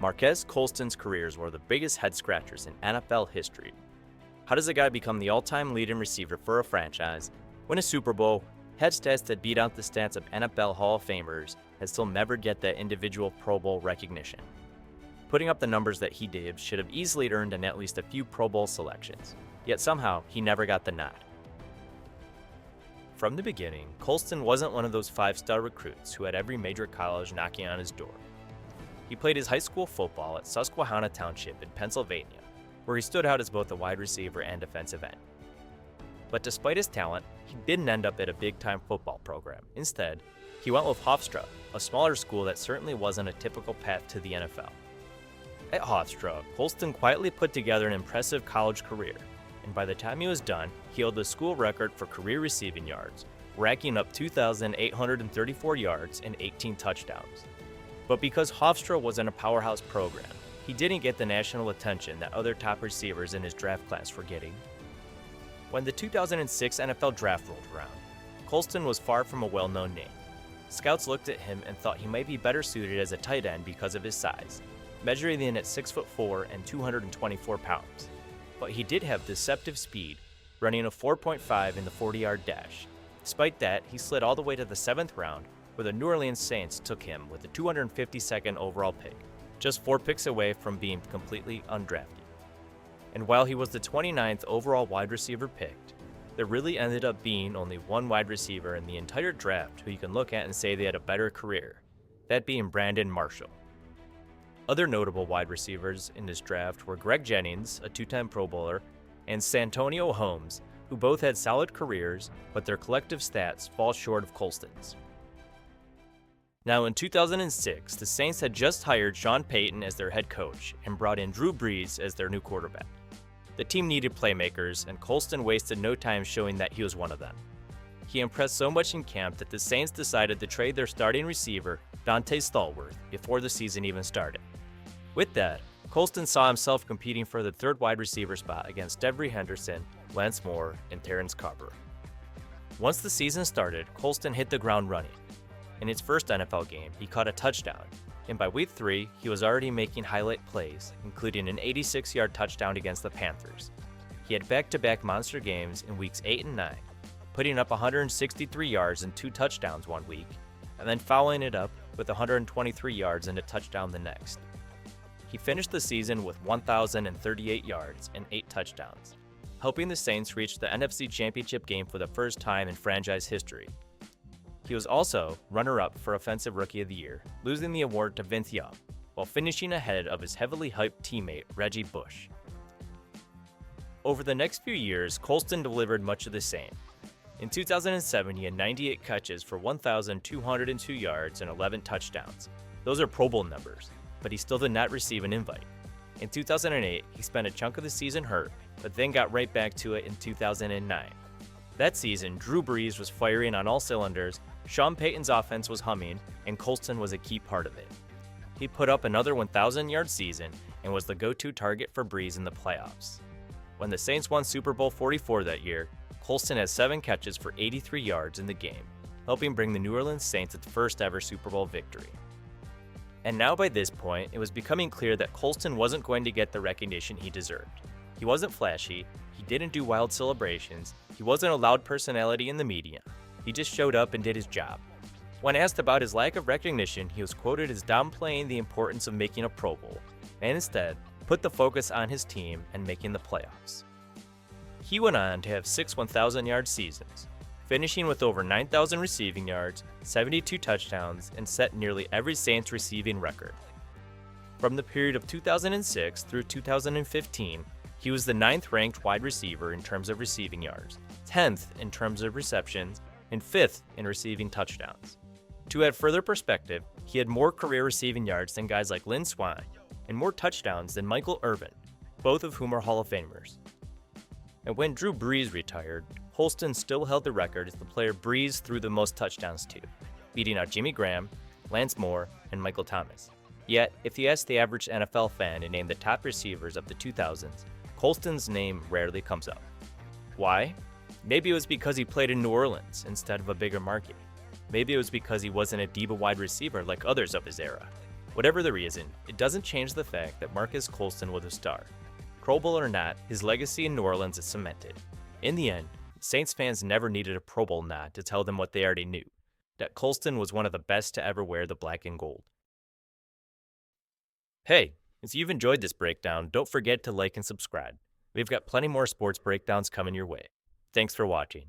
Marques Colston's careers were the biggest head-scratchers in NFL history. How does a guy become the all-time leading receiver for a franchise, win a Super Bowl, had stats that beat out the stats of NFL Hall of Famers, and still never get that individual Pro Bowl recognition? Putting up the numbers that he did should have easily earned him at least a few Pro Bowl selections, yet somehow he never got the nod. From the beginning, Colston wasn't one of those five-star recruits who had every major college knocking on his door. He played his high school football at Susquehanna Township in Pennsylvania, where he stood out as both a wide receiver and defensive end. But despite his talent, he didn't end up at a big-time football program. Instead, he went with Hofstra, a smaller school that certainly wasn't a typical path to the NFL. At Hofstra, Colston quietly put together an impressive college career, and by the time he was done, he held the school record for career receiving yards, racking up 2,834 yards and 18 touchdowns. But because Hofstra wasn't a powerhouse program, he didn't get the national attention that other top receivers in his draft class were getting. When the 2006 NFL Draft rolled around, Colston was far from a well-known name. Scouts looked at him and thought he might be better suited as a tight end because of his size, measuring in at 6'4" and 224 pounds. But he did have deceptive speed, running a 4.5 in the 40-yard dash. Despite that, he slid all the way to the 7th round, where the New Orleans Saints took him with the 252nd overall pick, just 4 picks away from being completely undrafted. And while he was the 29th overall wide receiver picked, there really ended up being only one wide receiver in the entire draft who you can look at and say they had a better career, that being Brandon Marshall. Other notable wide receivers in this draft were Greg Jennings, a 2-time Pro Bowler, and Santonio Holmes, who both had solid careers, but their collective stats fall short of Colston's. Now in 2006, the Saints had just hired Sean Payton as their head coach and brought in Drew Brees as their new quarterback. The team needed playmakers, and Colston wasted no time showing that he was one of them. He impressed so much in camp that the Saints decided to trade their starting receiver, Dante Stallworth, before the season even started. With that, Colston saw himself competing for the third wide receiver spot against Devery Henderson, Lance Moore, and Terrence Carper. Once the season started, Colston hit the ground running. In his first NFL game, he caught a touchdown, and by week 3, he was already making highlight plays, including an 86-yard touchdown against the Panthers. He had back-to-back monster games in weeks 8 and 9, putting up 163 yards and 2 touchdowns one week, and then following it up with 123 yards and a touchdown the next. He finished the season with 1,038 yards and 8 touchdowns, helping the Saints reach the NFC Championship game for the first time in franchise history. He was also runner-up for Offensive Rookie of the Year, losing the award to Vince Young, while finishing ahead of his heavily hyped teammate Reggie Bush. Over the next few years, Colston delivered much of the same. In 2007, he had 98 catches for 1,202 yards and 11 touchdowns. Those are Pro Bowl numbers, but he still did not receive an invite. In 2008, he spent a chunk of the season hurt, but then got right back to it in 2009. That season, Drew Brees was firing on all cylinders, Sean Payton's offense was humming, and Colston was a key part of it. He put up another 1,000-yard season and was the go-to target for Brees in the playoffs. When the Saints won Super Bowl XLIV that year, Colston had 7 catches for 83 yards in the game, helping bring the New Orleans Saints its first ever Super Bowl victory. And now by this point, it was becoming clear that Colston wasn't going to get the recognition he deserved. He wasn't flashy, he didn't do wild celebrations, he wasn't a loud personality in the media. He just showed up and did his job. When asked about his lack of recognition, he was quoted as downplaying the importance of making a Pro Bowl, and instead put the focus on his team and making the playoffs. He went on to have 6 1,000-yard seasons, finishing with over 9,000 receiving yards, 72 touchdowns, and set nearly every Saints receiving record. From the period of 2006 through 2015, he was the 9th-ranked wide receiver in terms of receiving yards, 10th in terms of receptions, and 5th in receiving touchdowns. To add further perspective, he had more career receiving yards than guys like Lynn Swann, and more touchdowns than Michael Irvin, both of whom are Hall of Famers. And when Drew Brees retired, Colston still held the record as the player Brees threw the most touchdowns to, beating out Jimmy Graham, Lance Moore, and Michael Thomas. Yet, if you ask the average NFL fan to name the top receivers of the 2000s, Colston's name rarely comes up. Why? Maybe it was because he played in New Orleans instead of a bigger market. Maybe it was because he wasn't a diva wide receiver like others of his era. Whatever the reason, it doesn't change the fact that Marques Colston was a star. Pro Bowl or not, his legacy in New Orleans is cemented. In the end, Saints fans never needed a Pro Bowl nod to tell them what they already knew, that Colston was one of the best to ever wear the black and gold. Hey, if you've enjoyed this breakdown, don't forget to like and subscribe. We've got plenty more sports breakdowns coming your way. Thanks for watching.